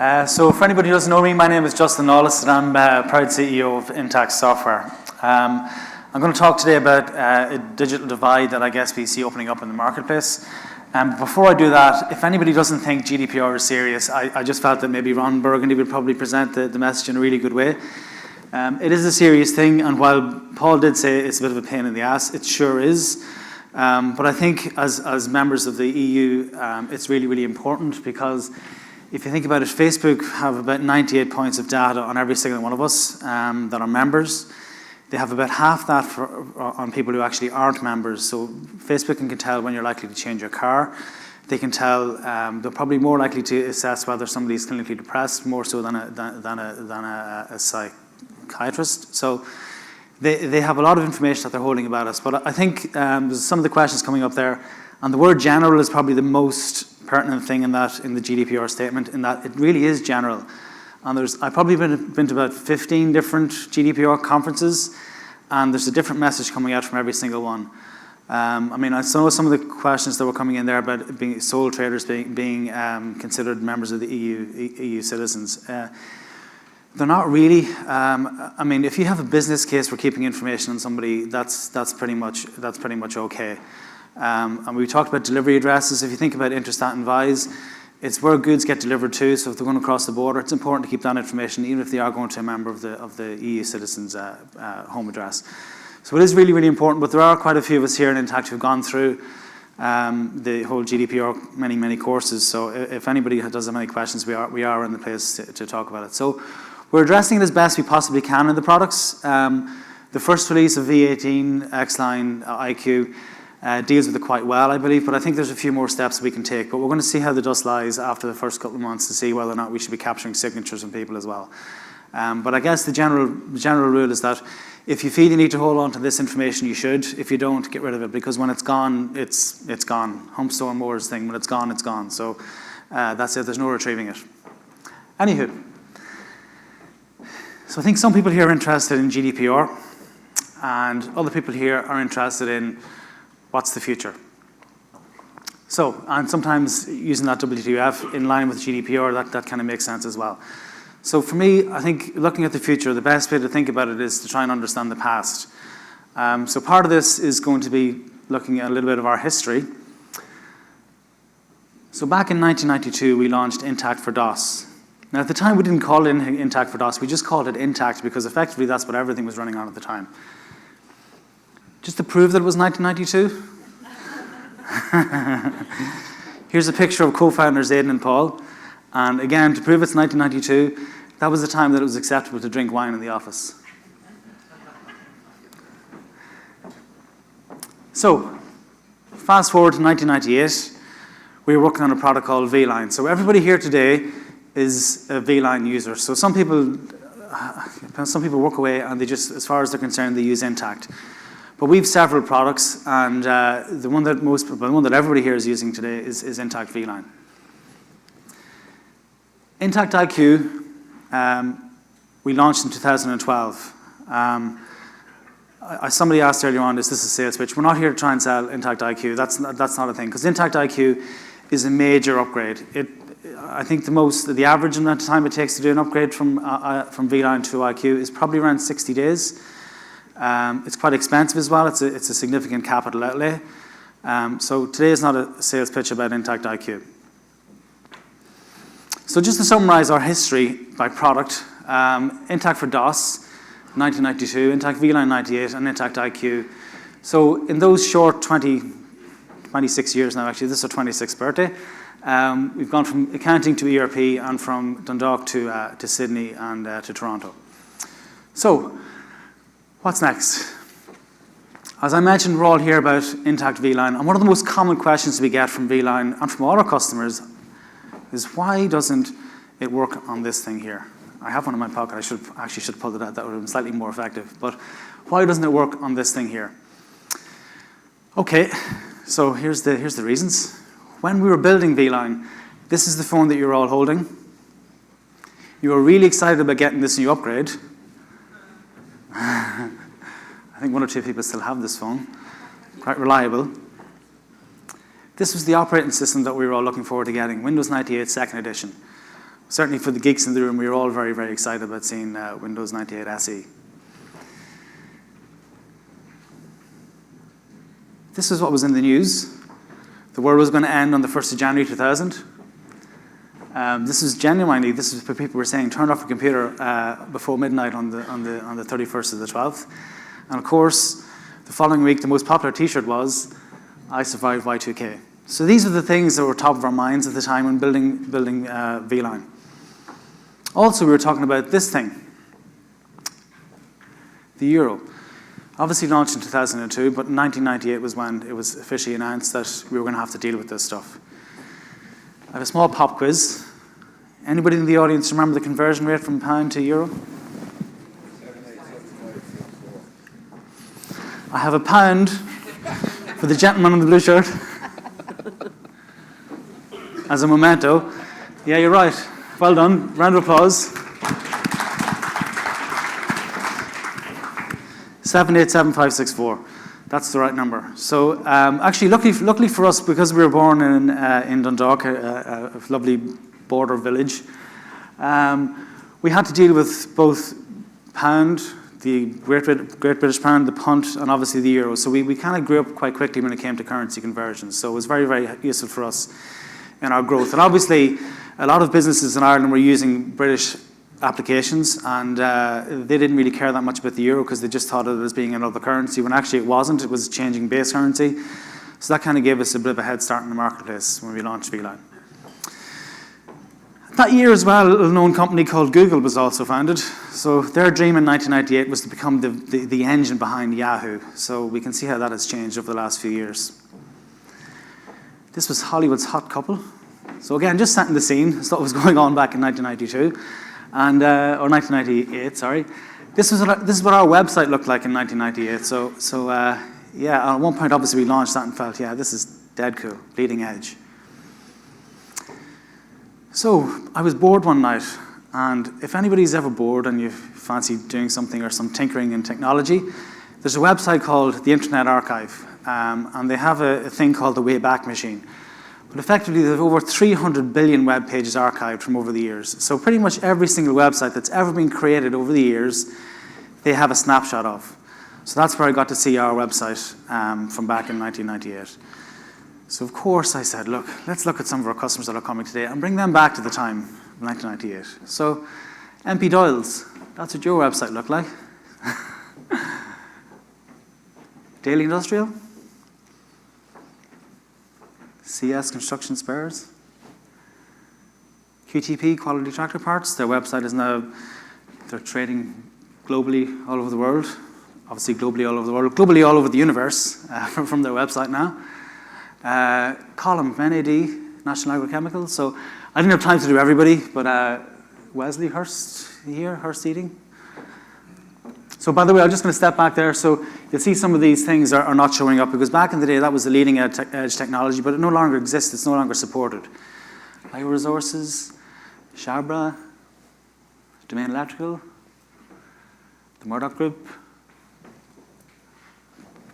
So for anybody who doesn't know me, my name is Justin Lawless, and I'm proud CEO of Intact Software. I'm going to talk today about a digital divide that I guess we see opening up in the marketplace. Before I do that, if anybody doesn't think GDPR is serious, I just felt that maybe Ron Burgundy would probably present the message in a really good way. It is a serious thing, and while Paul did say it's a bit of a pain in the ass, it sure is. But I think as members of the EU, it's really, really important, because if you think about it, Facebook have about 98 points of data on every single one of us that are members. They have about half that on people who actually aren't members. So Facebook can tell when you're likely to change your car. They can tell, they're probably more likely to assess whether somebody is clinically depressed, more so than a psychiatrist. So they have a lot of information that they're holding about us. But I think there's some of the questions coming up there, and the word general is probably the most pertinent thing in the GDPR statement, in that it really is general. And I've probably been to about 15 different GDPR conferences, and there's a different message coming out from every single one. I mean, I saw some of the questions that were coming in there about being sole traders being considered members of the EU citizens. They're not really. I mean, if you have a business case for keeping information on somebody, that's pretty much okay. And we talked about delivery addresses. If you think about Interstat and VISE, it's where goods get delivered to. So if they're going across the border, it's important to keep that information, even if they are going to a member of the EU citizen's home address. So it is really, really important. But there are quite a few of us here in Intact who've gone through the whole GDPR many courses. So if anybody does have any questions, we are in the place to talk about it. So we're addressing it as best we possibly can in the products. The first release of V18 Xline IQ deals with it quite well, I believe, but I think there's a few more steps we can take. But we're going to see how the dust lies after the first couple of months to see whether or not we should be capturing signatures from people as well. But I guess the general rule is that if you feel you need to hold on to this information, you should. If you don't, get rid of it, because when it's gone, it's gone. Hump Moore's thing, when it's gone, it's gone. So that's it. There's no retrieving it. Anywho, so I think some people here are interested in GDPR, and other people here are interested in what's the future. So, and sometimes using that WTF in line with GDPR, that kind of makes sense as well. So for me, I think looking at the future, the best way to think about it is to try and understand the past. So part of this is going to be looking at a little bit of our history. So back in 1992, we launched Intact for DOS. Now at the time, we didn't call it Intact for DOS, we just called it Intact because effectively that's what everything was running on at the time. Just to prove that it was 1992. Here's a picture of co-founders Aidan and Paul. And again, to prove it's 1992, that was the time that it was acceptable to drink wine in the office. So, fast forward to 1998, we were working on a product called V-Line. So everybody here today is a V-Line user. So some people work away and they just, as far as they're concerned, they use Intact. But we have several products, and the one that everybody here is using today is Intact V-Line. Intact IQ, we launched in 2012. Somebody asked earlier on, is this a sales pitch? We're not here to try and sell Intact IQ. That's not a thing, because Intact IQ is a major upgrade. I think the average amount of time it takes to do an upgrade from V-Line to IQ is probably around 60 days. It's quite expensive as well. It's a significant capital outlay. So today is not a sales pitch about Intact IQ. So just to summarize our history by product, Intact for DOS, 1992, Intact V-Line 98, and Intact IQ. So in those short 26 years now, actually, this is our 26th birthday, we've gone from accounting to ERP and from Dundalk to Sydney and to Toronto. So, what's next? As I mentioned, we're all here about Intact V-Line, and one of the most common questions we get from V-Line and from all our customers is, why doesn't it work on this thing here? I have one in my pocket. I should pull it out. That would have been slightly more effective. But why doesn't it work on this thing here? Okay, so here's the reasons. When we were building V-Line, this is the phone that you're all holding. You were really excited about getting this new upgrade. I think one or two people still have this phone. Quite reliable. This was the operating system that we were all looking forward to getting, Windows 98 2nd edition. Certainly for the geeks in the room, we were all very, very excited about seeing Windows 98 SE. This is what was in the news. The world was going to end on the 1st of January 2000. This is what people were saying, turn off your computer before midnight on the 31st of the 12th. And of course, the following week, the most popular t-shirt was, I survived Y2K. So these are the things that were top of our minds at the time when building VLAN. Also, we were talking about this thing, the euro. Obviously launched in 2002, but in 1998 was when it was officially announced that we were going to have to deal with this stuff. I have a small pop quiz. Anybody in the audience remember the conversion rate from pound to euro? I have a pound for the gentleman in the blue shirt as a memento. Yeah, you're right. Well done. Round of applause. 787564. That's the right number. So actually, luckily for us, because we were born in Dundalk, a lovely border village, we had to deal with both pound, the Great British Pound, the punt, and obviously the euro. So we kind of grew up quite quickly when it came to currency conversions. So it was very, very useful for us in our growth. And obviously, a lot of businesses in Ireland were using British applications, and they didn't really care that much about the euro because they just thought of it as being another currency, when actually it wasn't. It was changing base currency. So that kind of gave us a bit of a head start in the marketplace when we launched VLAN. That year as well, a known company called Google was also founded. So their dream in 1998 was to become the engine behind Yahoo. So we can see how that has changed over the last few years. This was Hollywood's hot couple. So again, just setting the scene as to what was going on back in 1992. And, or 1998, sorry. This is what our website looked like in 1998. So yeah, at one point, obviously, we launched that and felt, yeah, this is dead cool, bleeding edge. So I was bored one night, and if anybody's ever bored and you fancy doing something or some tinkering in technology, there's a website called the Internet Archive, and they have a thing called the Wayback Machine. But effectively, they have over 300 billion web pages archived from over the years. So pretty much every single website that's ever been created over the years, they have a snapshot of. So that's where I got to see our website from back in 1998. So of course I said, look, let's look at some of our customers that are coming today and bring them back to the time of 1998. So MP Doyle's, that's what your website looked like. Daily Industrial. CS Construction Spares, QTP Quality Tractor Parts. Their website is now, they're trading globally all over the world. Obviously globally all over the world, globally all over the universe from their website now. Column, NAD, National Agrochemicals. So I didn't have time to do everybody, but Wesley Hurst here, Hurst Eating. So by the way, I'm just going to step back there. So you'll see some of these things are not showing up because back in the day, that was the leading edge technology, but it no longer exists. It's no longer supported. Bioresources, Shabra, Domain Electrical, the Murdoch Group.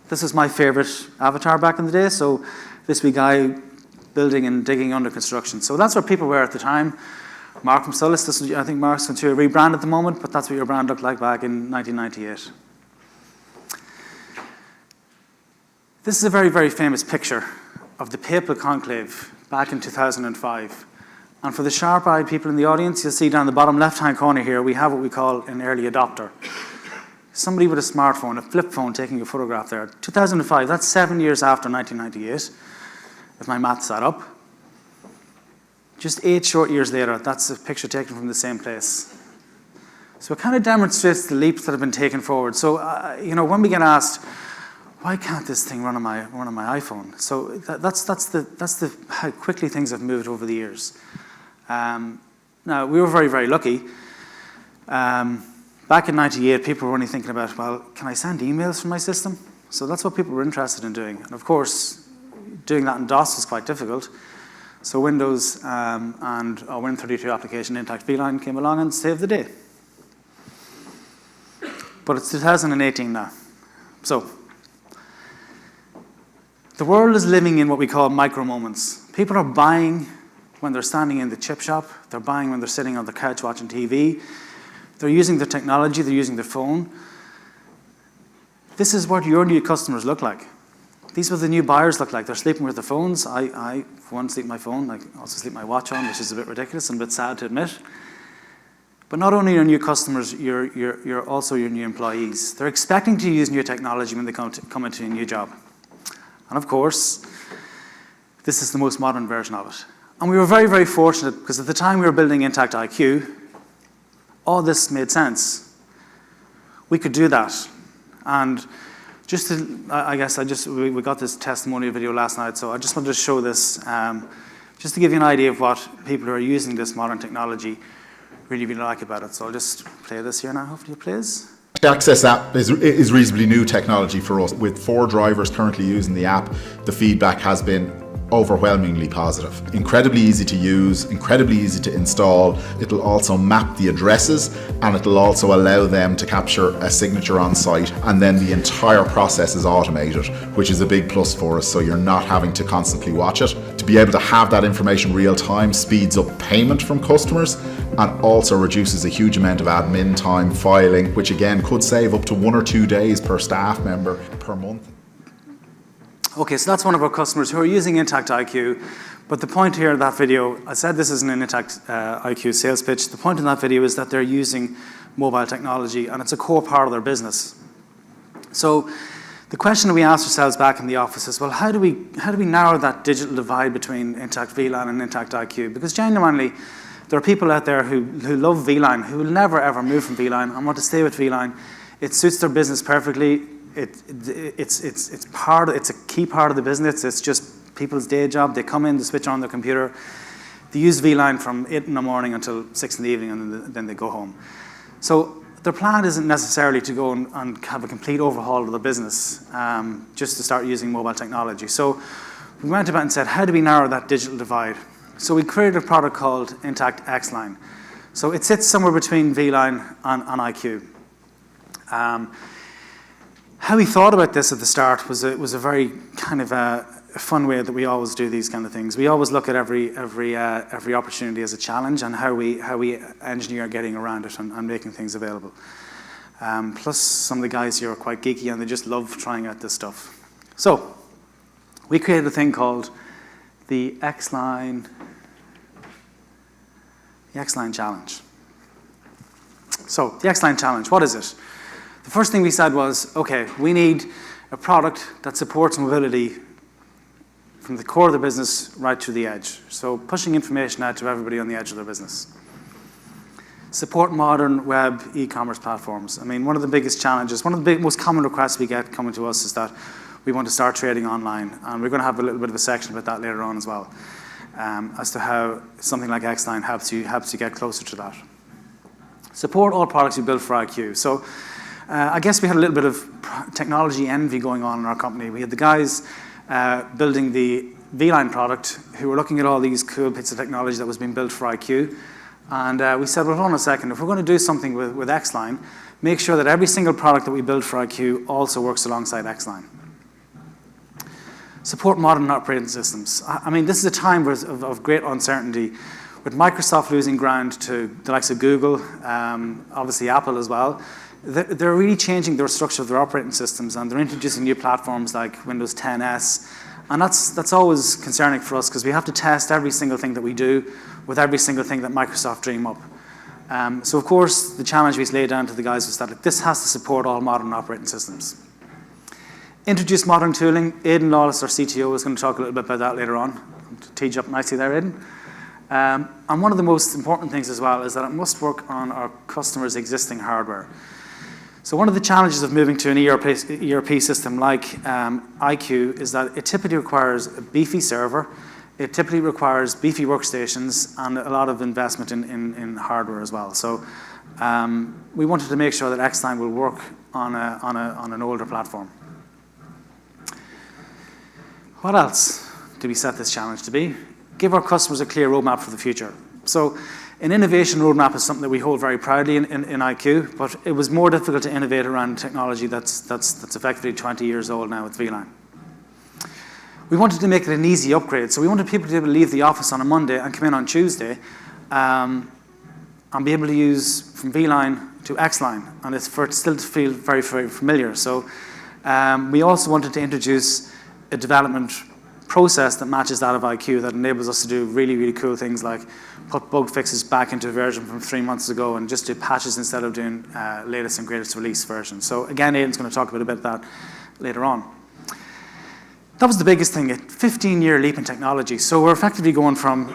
This is my favorite avatar back in the day. So this wee guy building and digging under construction. So that's where people were at the time. Mark from Solus, this is, I think Mark's going to rebrand at the moment, but that's what your brand looked like back in 1998. This is a very, very famous picture of the Papal Conclave back in 2005. And for the sharp-eyed people in the audience, you'll see down the bottom left-hand corner here, we have what we call an early adopter. Somebody with a smartphone, a flip phone, taking a photograph there. 2005, that's 7 years after 1998, if my maths add up. Just 8 short years later, that's a picture taken from the same place. So it kind of demonstrates the leaps that have been taken forward. So, when we get asked, why can't this thing run on my iPhone? So that's the how quickly things have moved over the years. Now, we were very, very lucky. Back in 98, people were only thinking about, well, can I send emails from my system? So that's what people were interested in doing. And of course, doing that in DOS was quite difficult. So Windows and our Win32 application, Intact VLAN, came along and saved the day. But it's 2018 now. So the world is living in what we call micro moments. People are buying when they're standing in the chip shop, they're buying when they're sitting on the couch watching TV, they're using the technology, they're using their phone. This is what your new customers look like. These are what the new buyers look like. They're sleeping with their phones. I for one, sleep my phone. I also sleep my watch on, which is a bit ridiculous and a bit sad to admit. But not only your new customers, you're also your new employees. They're expecting to use new technology when they come into a new job. And of course, this is the most modern version of it. And we were very, very fortunate because at the time we were building Intact IQ, all this made sense. We could do that. And just to, we got this testimonial video last night, so I just wanted to show this, just to give you an idea of what people who are using this modern technology really, really like about it. So I'll just play this here now. Hopefully it plays. The Access app is reasonably new technology for us. With 4 drivers currently using the app, the feedback has been overwhelmingly positive. Incredibly easy to use, incredibly easy to install. It'll also map the addresses and it'll also allow them to capture a signature on site, and then the entire process is automated, which is a big plus for us, so you're not having to constantly watch it. To be able to have that information real time speeds up payment from customers and also reduces a huge amount of admin time, filing, which again could save up to 1 or 2 days per staff member per month. Okay, so that's one of our customers who are using Intact IQ. But the point here in that video, I said this isn't an Intact IQ sales pitch. The point in that video is that they're using mobile technology and it's a core part of their business. So the question we asked ourselves back in the office is, well, how do we narrow that digital divide between Intact VLAN and Intact IQ? Because genuinely, there are people out there who love VLAN, who will never ever move from VLAN and want to stay with VLAN. It suits their business perfectly. It's a key part of the business. It's just people's day job. They come in, they switch on their computer, they use VLAN from 8 in the morning until 6 in the evening, and then they go home. So their plan isn't necessarily to go and have a complete overhaul of the business, just to start using mobile technology. So we went about and said, how do we narrow that digital divide? So we created a product called Intact Xline. So it sits somewhere between VLAN and IQ. How we thought about this at the start was a very kind of a fun way that we always do these kind of things. We always look at every opportunity as a challenge and how we engineer getting around it and making things available. Plus, some of the guys here are quite geeky and they just love trying out this stuff. So we created a thing called the Xline Challenge. So the Xline Challenge, what is it? The first thing we said was, okay, we need a product that supports mobility from the core of the business right to the edge. So pushing information out to everybody on the edge of their business. Support modern web e-commerce platforms. I mean, one of the biggest challenges, one of the most common requests we get coming to us is that we want to start trading online. And we're going to have a little bit of a section about that later on as well, as to how something like Xline helps you get closer to that. Support all products you build for IQ. So I guess we had a little bit of technology envy going on in our company. We had the guys building the VLine product who were looking at all these cool bits of technology that was being built for IQ. And we said, well, hold on a second. If we're going to do something with Xline, make sure that every single product that we build for IQ also works alongside Xline. Support modern operating systems. I mean, this is a time of great uncertainty, with Microsoft losing ground to the likes of Google, obviously Apple as well. They're really changing the structure of their operating systems, and they're introducing new platforms like Windows 10S. And that's always concerning for us because we have to test every single thing that we do with every single thing that Microsoft dream up. So of course, the challenge we laid down to the guys was that this has to support all modern operating systems. Introduce modern tooling. Aidan Lawless, our CTO, is going to talk a little bit about that later on. To teach up nicely there, Aidan. And one of the most important things as well is that it must work on our customers' existing hardware. So one of the challenges of moving to an ERP system like IQ is that it typically requires a beefy server, it typically requires beefy workstations, and a lot of investment in hardware as well. So we wanted to make sure that Xline will work on an older platform. What else do we set this challenge to be? Give our customers a clear roadmap for the future. So an innovation roadmap is something that we hold very proudly in IQ, but it was more difficult to innovate around technology that's effectively 20 years old now with VLine. We wanted to make it an easy upgrade. So we wanted people to be able to leave the office on a Monday and come in on Tuesday and be able to use from V-Line to X-Line, and it's for it still to feel very, very familiar. So we also wanted to introduce a development process that matches that of IQ, that enables us to do really, really cool things like put bug fixes back into a version from 3 months ago and just do patches instead of doing latest and greatest release version. So again, Aidan's going to talk a bit about that later on. That was the biggest thing, a 15-year leap in technology. So we're effectively going from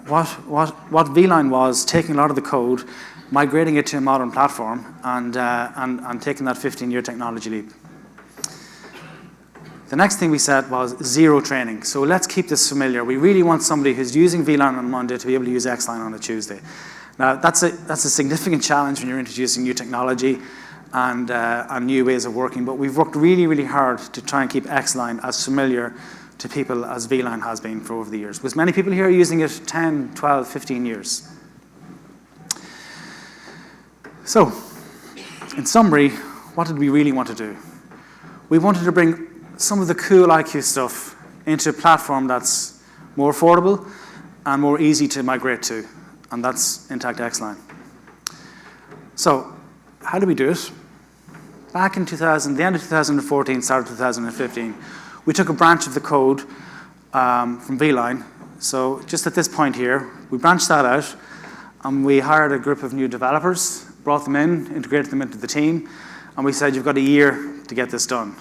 what V-Line was, taking a lot of the code, migrating it to a modern platform, and taking that 15-year technology leap. The next thing we said was zero training. So let's keep this familiar. We really want somebody who's using V-Line on Monday to be able to use X-Line on a Tuesday. Now, that's a significant challenge when you're introducing new technology and new ways of working, but we've worked really, really hard to try and keep X-Line as familiar to people as V-Line has been for over the years. Because many people here are using it 10, 12, 15 years. So, in summary, what did we really want to do? We wanted to bring some of the cool IQ stuff into a platform that's more affordable and more easy to migrate to, and that's Intact X-Line. So, how do we do it? Back in the end of 2014, start of 2015, we took a branch of the code from V-Line. So just at this point here, we branched that out, and we hired a group of new developers, brought them in, integrated them into the team, and we said, you've got a year to get this done.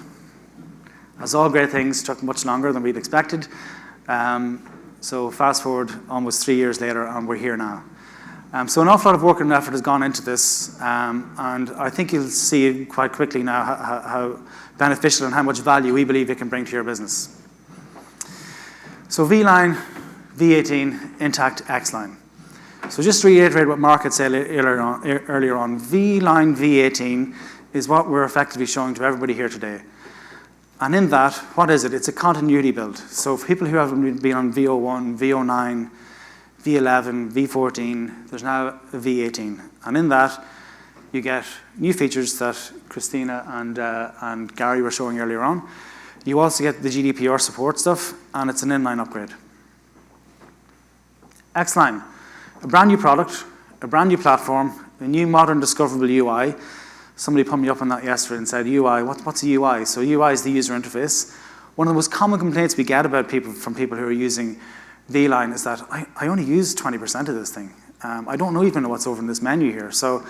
As all great things, took much longer than we'd expected. So fast forward almost 3 years later, and we're here now. So an awful lot of work and effort has gone into this, and I think you'll see quite quickly now how beneficial and how much value we believe it can bring to your business. So V-Line, V18, Intact X-Line. So just to reiterate what Mark had said earlier on, V-Line V18 is what we're effectively showing to everybody here today. And in that, what is it? It's a continuity build. So for people who haven't been on V01, V09, V11, V14, there's now a V18. And in that, you get new features that Christina and Gary were showing earlier on. You also get the GDPR support stuff, and it's an inline upgrade. X-Line, a brand new product, a brand new platform, a new modern discoverable UI. Somebody pumped me up on that yesterday and said, UI, what's a UI? So UI is the user interface. One of the most common complaints we get about from people who are using V-Line is that I only use 20% of this thing. I don't even know what's over in this menu here. So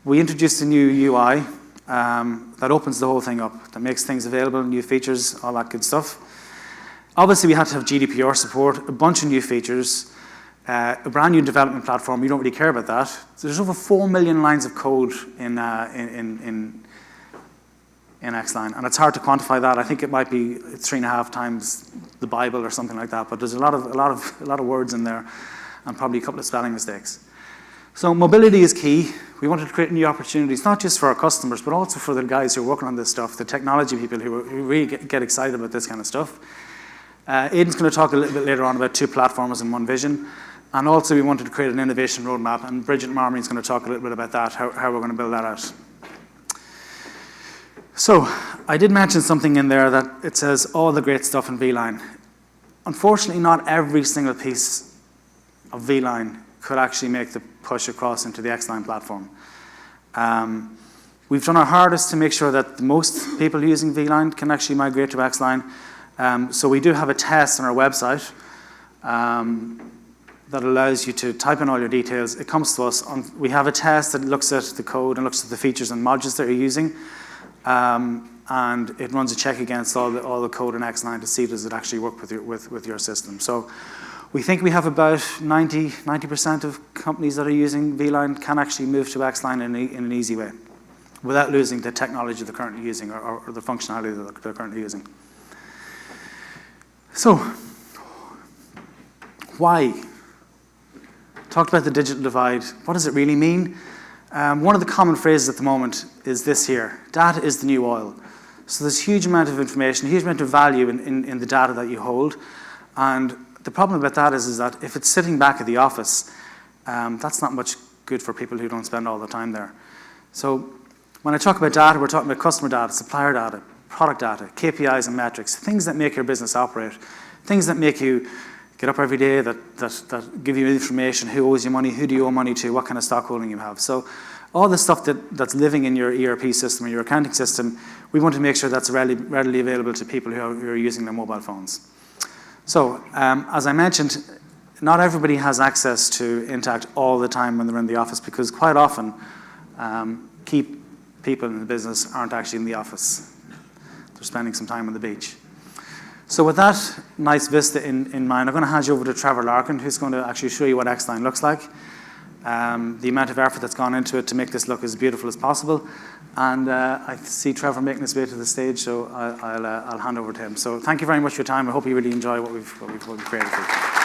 we introduced a new UI that opens the whole thing up, that makes things available, new features, all that good stuff. Obviously, we had to have GDPR support, a bunch of new features, a brand new development platform. We don't really care about that. So there's over 4 million lines of code in X-Line, and it's hard to quantify that. I think it might be 3.5 times the Bible or something like that. But there's a lot of words in there, and probably a couple of spelling mistakes. So mobility is key. We wanted to create new opportunities, not just for our customers, but also for the guys who are working on this stuff, the technology people who really get excited about this kind of stuff. Aidan's going to talk a little bit later on about 2 platforms and 1 vision. And also we wanted to create an innovation roadmap, and Bridget Marmy is going to talk a little bit about that, how we're going to build that out. So I did mention something in there that it says all the great stuff in V-Line. Unfortunately, not every single piece of V-Line could actually make the push across into the X-Line platform. We've done our hardest to make sure that most people using V-Line can actually migrate to X-Line. So we do have a test on our website that allows you to type in all your details. It comes to us. We have a test that looks at the code and looks at the features and modules that you're using. And it runs a check against all the code in X-Line to see does it actually work with your system. So we think we have about 90% of companies that are using V-Line can actually move to X-Line in an easy way without losing the technology they're currently using or the functionality that they're currently using. So, why? Talked about the digital divide. What does it really mean? One of the common phrases at the moment is this here. Data is the new oil. So there's a huge amount of information, a huge amount of value in the data that you hold. And the problem about that is that if it's sitting back at the office, that's not much good for people who don't spend all the time there. So when I talk about data, we're talking about customer data, supplier data, product data, KPIs and metrics, things that make your business operate, things that make you get up every day, that give you information, who owes you money, who do you owe money to, what kind of stock holding you have. So all the stuff that's living in your ERP system or your accounting system, we want to make sure that's readily available to people who are using their mobile phones. So as I mentioned, not everybody has access to Intact all the time when they're in the office, because quite often key people in the business aren't actually in the office. They're spending some time on the beach. So with that nice vista in mind, I'm going to hand you over to Trevor Larkin, who's going to actually show you what Xline looks like, the amount of effort that's gone into it to make this look as beautiful as possible. And I see Trevor making his way to the stage, so I'll hand over to him. So thank you very much for your time. I hope you really enjoy what we've created for you.